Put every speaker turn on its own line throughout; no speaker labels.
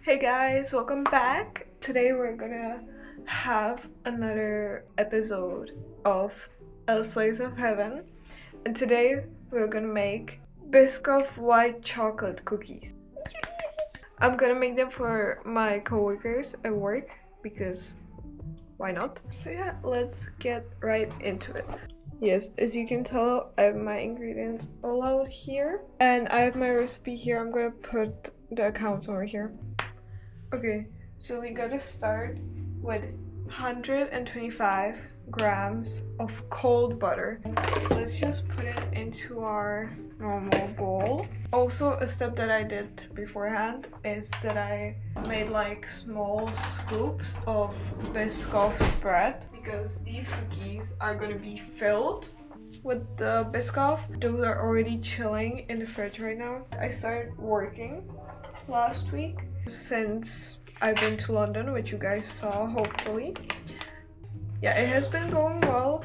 Hey guys, welcome back. Today we're gonna have another episode of A Slice of Heaven. And today we're gonna make Biscoff white chocolate cookies. I'm gonna make them for my coworkers at work because why not? So yeah, let's get right into it. Yes, as you can tell, I have my ingredients all out here. And I have my recipe here. I'm gonna put the accounts over here. Okay, so we gotta start with 125 grams of cold butter. Let's just put it into our normal bowl. Also, a step that I did beforehand is that I made like small scoops of Biscoff spread because these cookies are gonna be filled with the Biscoff. Those are already chilling in the fridge right now. I started working last week since I've been to London, which you guys saw hopefully. Yeah, it has been going well.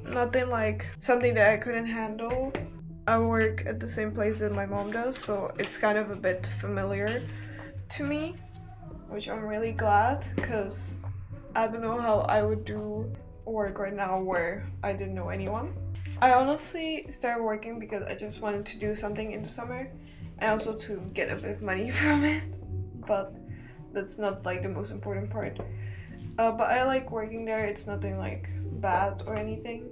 Nothing like something that I couldn't handle. I work at the same place that my mom does, so it's kind of a bit familiar to me, which I'm really glad because I don't know how I would do work right now where I didn't know anyone. I honestly started working because I just wanted to do something in the summer and also to get a bit of money from it, but that's not like the most important part. But I like working there. It's nothing like bad or anything.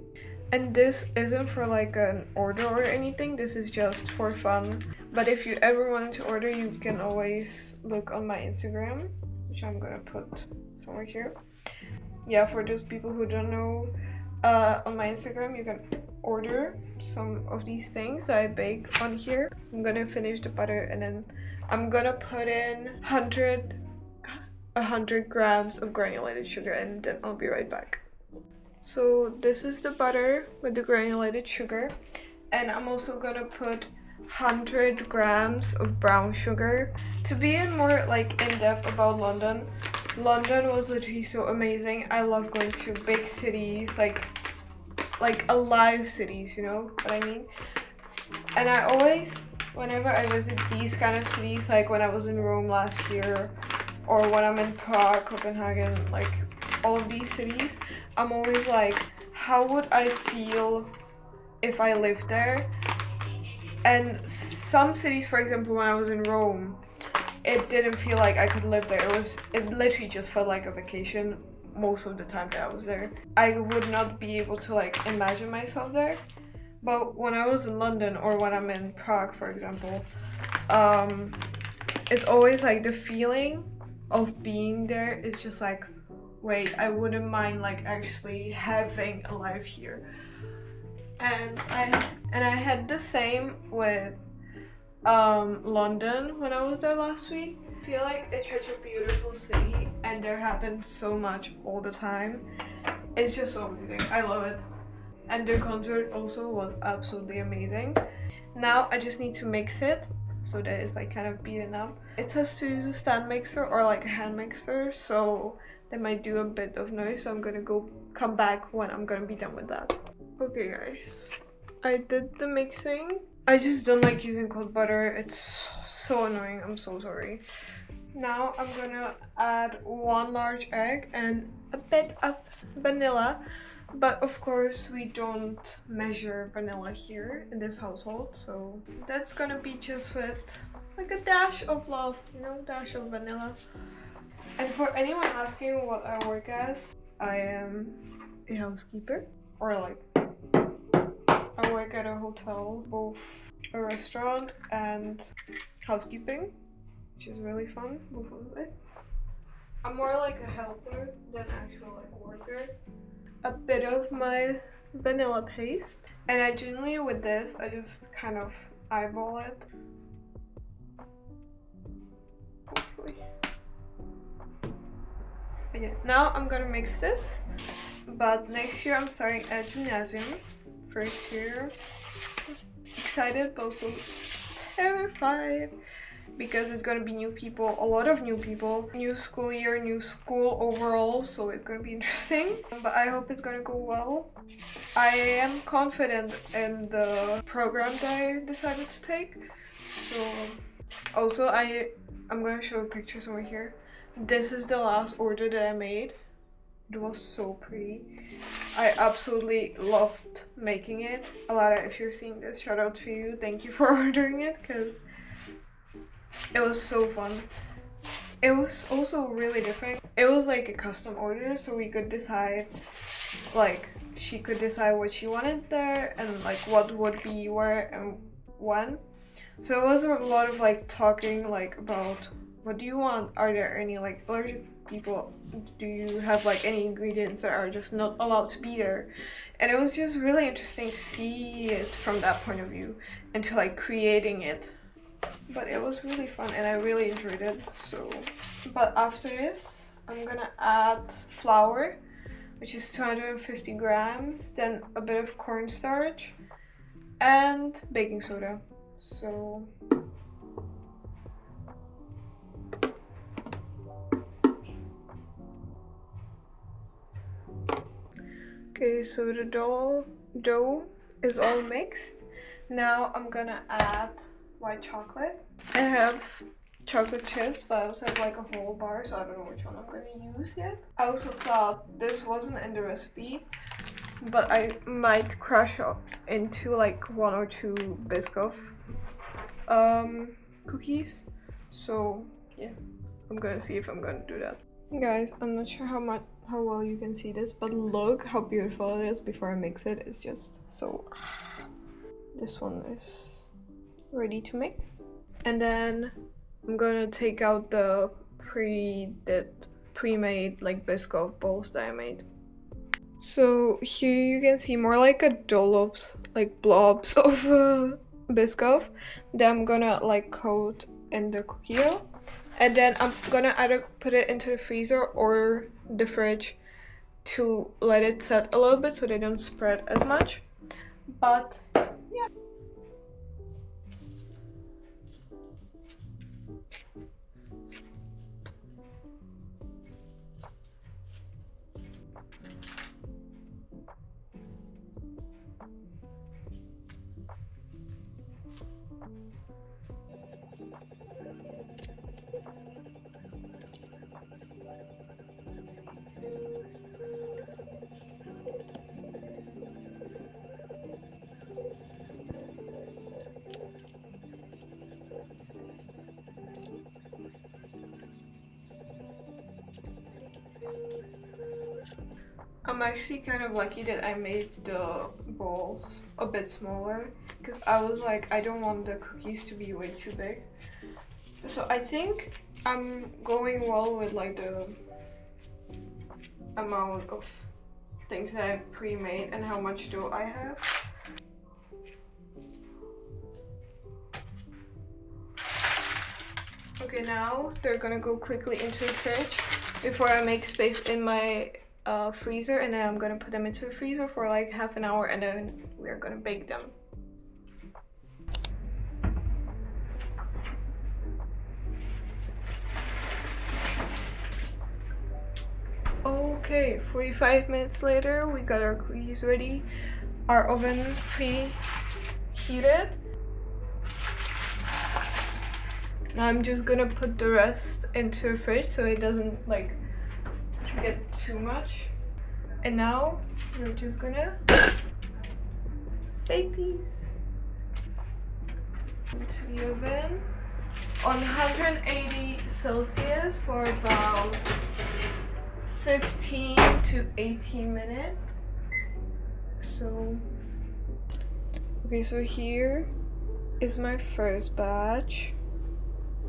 And this isn't for like an order or anything, this is just for fun. But if you ever wanted to order, you can always look on my Instagram, which I'm gonna put somewhere here. Yeah, for those people who don't know, on my Instagram you can order some of these things that I bake on here. I'm gonna finish the butter and then I'm gonna put in 100 grams of granulated sugar and then I'll be right back. So this is the butter with the granulated sugar, and I'm also gonna put 100 grams of brown sugar. To be more like in depth about London was literally so amazing. I love going to big cities, like alive cities, you know what I mean? And I always, whenever I visit these kind of cities, like when I was in Rome last year, or when I'm in Prague, Copenhagen, like all of these cities, I'm always like, how would I feel if I lived there? And some cities, for example, when I was in Rome, it didn't feel like I could live there. It literally just felt like a vacation most of the time that I was there. I would not be able to like imagine myself there. But when I was in London or when I'm in Prague, for example, it's always like the feeling of being there is just like, wait, I wouldn't mind like actually having a life here. And I had the same with London when I was there last week. I feel like it's such a beautiful city and there happens so much all the time. It's just so amazing. I love it. And the concert also was absolutely amazing. Now I just need to mix it so that it's like kind of beaten up. It has to use a stand mixer or like a hand mixer, so that might do a bit of noise, so I'm gonna come back when I'm gonna be done with that. Okay guys, I did the mixing. I just don't like using cold butter, it's so annoying, I'm so sorry. Now I'm gonna add 1 large egg and a bit of vanilla. But of course we don't measure vanilla here in this household, so that's gonna be just with like a dash of love, you know, dash of vanilla. And for anyone asking what I work as, I am a housekeeper, or like I work at a hotel, both a restaurant and housekeeping, which is really fun, both of it. I'm more like a helper than actual like worker. A bit of my vanilla paste, and I generally with this I just kind of eyeball it, hopefully. Okay, now I'm gonna mix this, but next year I'm starting at gymnasium, first year. Excited but also terrified because it's gonna be new people, a lot of new people, new school year, new school overall, so it's gonna be interesting, but I hope it's gonna go well. I am confident in the program that I decided to take, so also I I'm gonna show pictures over here. This is the last order that I made. It was so pretty. I absolutely loved making it. Alara, if you're seeing this, shout out to you. Thank you for ordering it because it was so fun. It was also really different. It was like a custom order, so we could decide, like, she could decide what she wanted there and like what would be where and when. So it was a lot of like talking like about what do you want? Are there any like allergic people? Do you have like any ingredients that are just not allowed to be there? And it was just really interesting to see it from that point of view and to like creating it. But it was really fun and I really enjoyed it. So, but after this, I'm gonna add flour, which is 250 grams, then a bit of cornstarch and baking soda. So okay, so the dough is all mixed. Now I'm gonna add white chocolate. I have chocolate chips, but I also have like a whole bar, so I don't know which one I'm gonna use yet. I also thought this wasn't in the recipe, but I might crush up into like 1 or 2 Biscoff cookies. So yeah, I'm gonna see if I'm gonna do that. Guys, I'm not sure how well you can see this, but look how beautiful it is before I mix it. It's just so... This one is ready to mix. And then I'm gonna take out the pre-made like Biscoff balls that I made. So here you can see more like a dollops, like blobs of Biscoff that I'm gonna like coat in the cookie dough. And then I'm gonna either put it into the freezer or the fridge to let it set a little bit so they don't spread as much. But yeah. I'm actually kind of lucky that I made the balls a bit smaller because I was like, I don't want the cookies to be way too big. So I think I'm going well with like the amount of things that I've pre-made and how much dough I have. Okay, now they're gonna go quickly into the fridge before I make space in my freezer, and then I'm gonna put them into the freezer for like half an hour and then we're gonna bake them. Okay, 45 minutes later, we got our cookies ready. Our oven preheated. Now I'm just gonna put the rest into the fridge so it doesn't like get too much. And now we're just gonna bake these into the oven on 180 Celsius for about 15 to 18 minutes. So okay, so here is my first batch.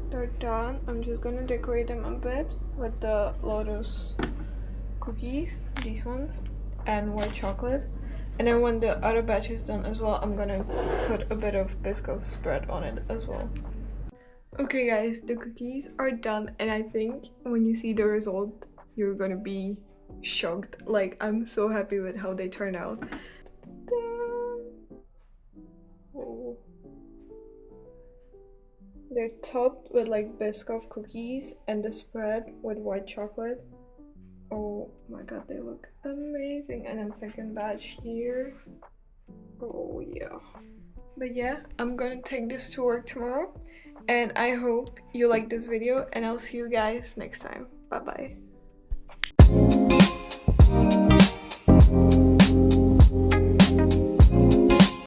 They're done. I'm just gonna decorate them a bit with the lotus cookies, these ones, and white chocolate. And then when the other batch is done as well, I'm gonna put a bit of Biscoff spread on it as well. Okay guys, the cookies are done, and I think when you see the result, you're gonna be shocked. Like, I'm so happy with how they turned out. Oh. They're topped with like Biscoff cookies and the spread with white chocolate. Oh my god, they look amazing. And then second batch here. Oh yeah. But yeah, I'm gonna take this to work tomorrow And I hope you like this video, and I'll see you guys next time. Bye bye.